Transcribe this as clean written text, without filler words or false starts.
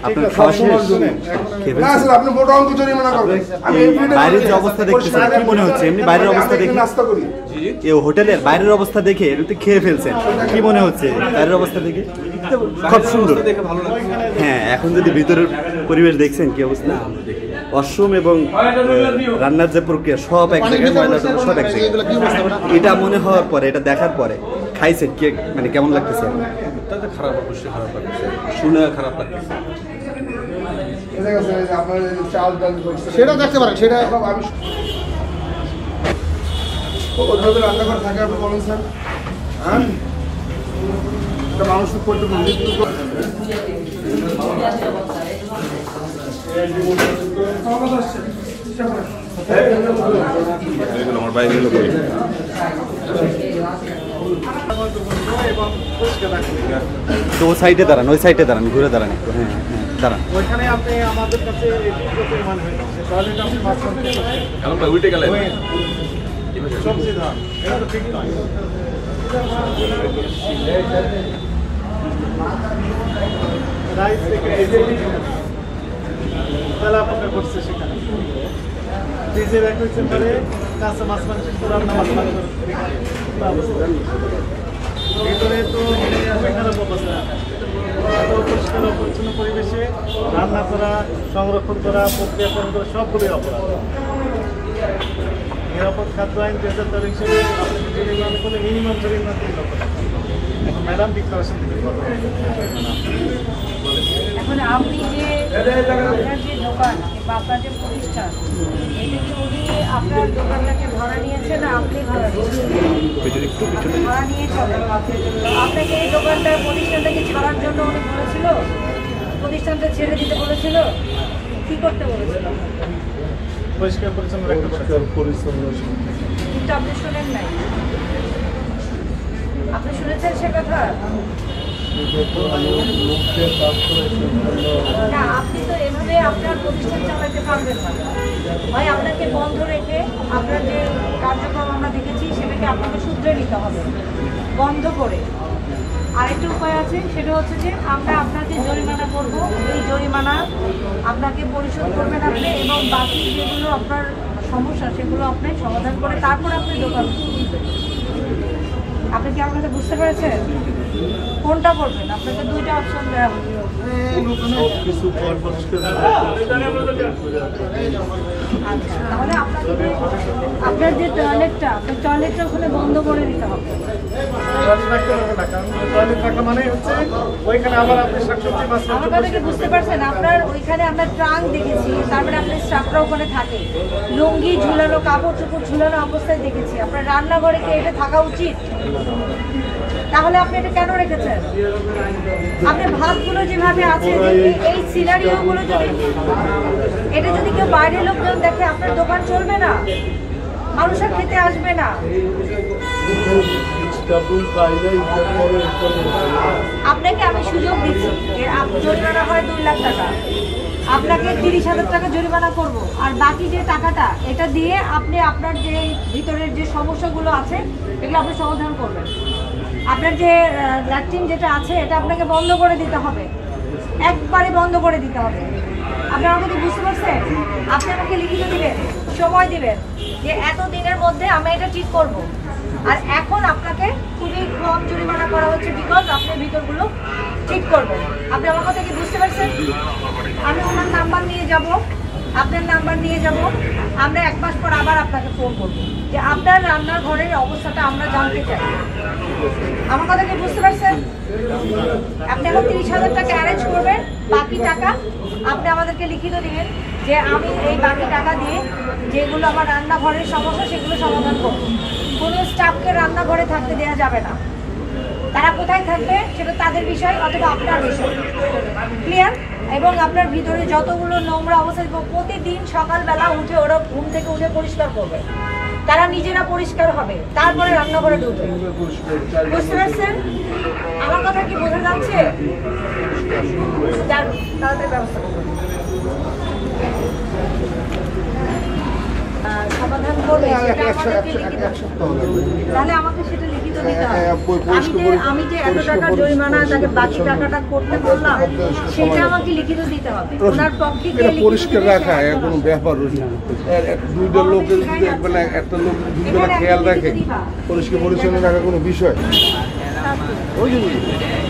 আপনার খাওয়া শেষ? বাইরের যে অবস্থা দেখতেছেন কি মনে হচ্ছে? এমনি বাইরের অবস্থা দেখে, হোটেলের বাইরের অবস্থা দেখে এমনি খেয়ে ফেলছেন, কি মনে হচ্ছে বাইরের অবস্থা দেখে? খুব সুন্দর, হ্যাঁ। এখন যদি ভিতরের পরিবেশ দেখছেন কি অবস্থা, ওয়াশরুম এবং রান্নার যে প্রক্রিয়া সব এক জায়গায়, ময়লা সব এক জায়গায়। এটা মনে হওয়ার পরে, এটা দেখার পরে খাইছেন কে, মানে কেমন লাগতেছে? খারাপ, অবশ্যই খারাপ লাগতেছে, শুনে খারাপ লাগতেছে। সেটাও দেখতে পারেন, সেটা আমি ওইভাবে রান্নাঘর থাকে। আপনি বলেন স্যার, হ্যাঁ একটা মানুষ করতে আমার বাইরে গেল কই? তো ওই সাইডে দাঁড়ান, ওই সাইডে দাঁড়ান, ঘুরে দাঁড়ান একটু। হ্যাঁ হ্যাঁ দাঁড়ান। ওইখানে আপনি আমাদের কাছে মানে টয়লেট আপনি মাঝখান থেকে এখন ভাই উল্টে গেলেন, সবজি ধান, এটা তো ঠিক নয়। রাইস থেকে তাহলে আপনাকে করছে সেখানে ফ্রিজে রেখে হচ্ছে পরে কাঁচা মাছ মাংস রান্না মাছ মাংস ভিতরে তো খারাপ অবস্থা। এত পরিষ্কার পরিচ্ছন্ন পরিবেশে রান্না করা, সংরক্ষণ করা, প্রক্রিয়াকরণ করা সবগুলোই অপরাধ। নিরাপদ খাদ্য আইন 2013 হিসেবে আপনাকে জরিমানা করলে মিনিমাম জরিমানা 3 লক্ষ টাকা। এখন ম্যাডাম ডিক্লারেশন থেকে কথা এখন আপনি যে আপনার যে দোকান বা আপনার যে প্রতিষ্ঠান, এটা কি উনি আপনার দোকানটাকে ভাড়া নিয়েছে না আপনি ভাড়া নিয়েছেন? ভাড়া নিয়েছে। আপনাকে এই দোকানটার প্রতিষ্ঠানটাকে ছাড়ার জন্য উনি বলেছিল, প্রতিষ্ঠানটা ছেড়ে দিতে বলেছিল, কি করতে বলেছিল? পরিষ্কার পরিচ্ছন্ন কিন্তু আপনি শোনেন নাই, আপনি শুনেছেন সে কথা না? আপনি তো এভাবে আপনার প্রতিষ্ঠান চালাতে পারবেন না। ভাই আপনাকে বন্ধ রেখে আপনার যে কার্যক্রম আমরা দেখেছি সেটাকে আপনাকে শুধরে নিতে হবে, বন্ধ করে। আরেকটা উপায় আছে, সেটা হচ্ছে যে আমরা আপনাকে জরিমানা করব, এই জরিমানা আপনাকে পরিশোধ করবেন আপনি, এবং বাকি যেগুলো আপনার সমস্যা সেগুলো আপনি সমাধান করে তারপর আপনি দোকান খুলবেন। আপনি কি আমার কথা বুঝতে পেরেছেন? কোনটা করবেন? আপনাকে 2টা অপশন দেওয়া হবে। আচ্ছা, তাহলে আপনার যে টয়লেটটা, আপনার টয়লেটটা ওখানে বন্ধ করে দিতে হবে। আমার কথা কি বুঝতে পারছেন? আপনার ওইখানে আমরা ট্রাঙ্ক দেখেছি, তারপরে আপনার স্টাফরা ওখানে থাকে, লুঙ্গি ঝুলানো, কাপড় চোপড় ঝুলানো অবস্থায় দেখেছি। আপনার রান্নাঘরে কি এটা থাকা উচিত? তাহলে আপনি এটা কেন রেখেছেন? আপনার ভাতগুলো যেভাবে আছে, এই সিনারিওগুলো যদি, এটা যদি কেউ বাইরের লোকজন দেখে আপনার দোকান চলবে না, মানুষ আর খেতে আসবে না। আপনাকে আমি সুযোগ দিচ্ছি, জরিমানা হয় 2 লাখ টাকা, আপনাকে 30,000 টাকা জরিমানা করব, আর বাকি যে টাকাটা এটা দিয়ে আপনি আপনার যে ভিতরের যে সমস্যাগুলো আছে এগুলো আপনি সমাধান করবেন। আপনার যে ল্যাট্রিন যেটা আছে এটা আপনাকে বন্ধ করে দিতে হবে, একবারে বন্ধ করে দিতে হবে। আপনি আমাকে বুঝতে পারছেন? আপনি আমাকে লিখিত দিবেন, সময় দিবেন যে এত দিনের মধ্যে আমি এটা ঠিক করব। আর এখন আপনাকে খুবই কম জরিমানা করা হচ্ছে, বিকজ আপনি ভিতরগুলো ঠিক করবেন। আপনি আমার কথা কি বুঝতে পারছেন? আমি ওনার নাম্বার নিয়ে যাব, আপনার নাম্বার নিয়ে যাব, আমরা 1 মাস পর আবার আপনাকে ফোন করব যে আপনার রান্নার ঘরের অবস্থাটা আমরা জানতে চাই। আমার কথা কি বুঝতে পারছেন? আপনি এখন 30,000 টাকা অ্যারেঞ্জ করবেন, বাকি টাকা আপনি আমাদেরকে লিখিত দিবেন যে আমি এই বাকি টাকা দিয়ে যেগুলো আমার রান্নাঘরের সমস্যা সেগুলো সমাধান করব। কোনো স্টাফকে রান্নাঘরে থাকতে দেওয়া যাবে না, তারা কোথায় থাকবে সেটা তাদের বিষয় অথবা আপনার বিষয়। ক্লিয়ার? এবং আপনার ভিতরে যতগুলো নোংরা অবস্থা, প্রতিদিন সকালবেলা উঠে ওরা ঘুম থেকে উঠে পরিষ্কার করবে, তারা নিজেরা পরিষ্কার হবে, তারপরে রান্নাঘরে ঢুকবে। বুঝতে পারছেন আমার কথা কি বোঝা যাচ্ছে? তাড়াতাড়ি ব্যবস্থা করবেন, সমাধান করবে, তাহলে আমাকে সেটা লিখে লিখিত দিতে হবে। আমি যে এত টাকা জরিমানা তাকে বাকি টাকাটা করতে বললাম সেটা আমাকে লিখিত দিতে হবে। ওনার পক্ষে কে লিখিত পরিষ্কার দিবে রাখা সেটা কোনো ব্যাপার দুইটা লোকের যদি মানে একটা লোক দুইটা খেয়াল রাখে পরিষ্কার পরিচ্ছন্ন রাখা কোনো বিষয় বলতে হবে।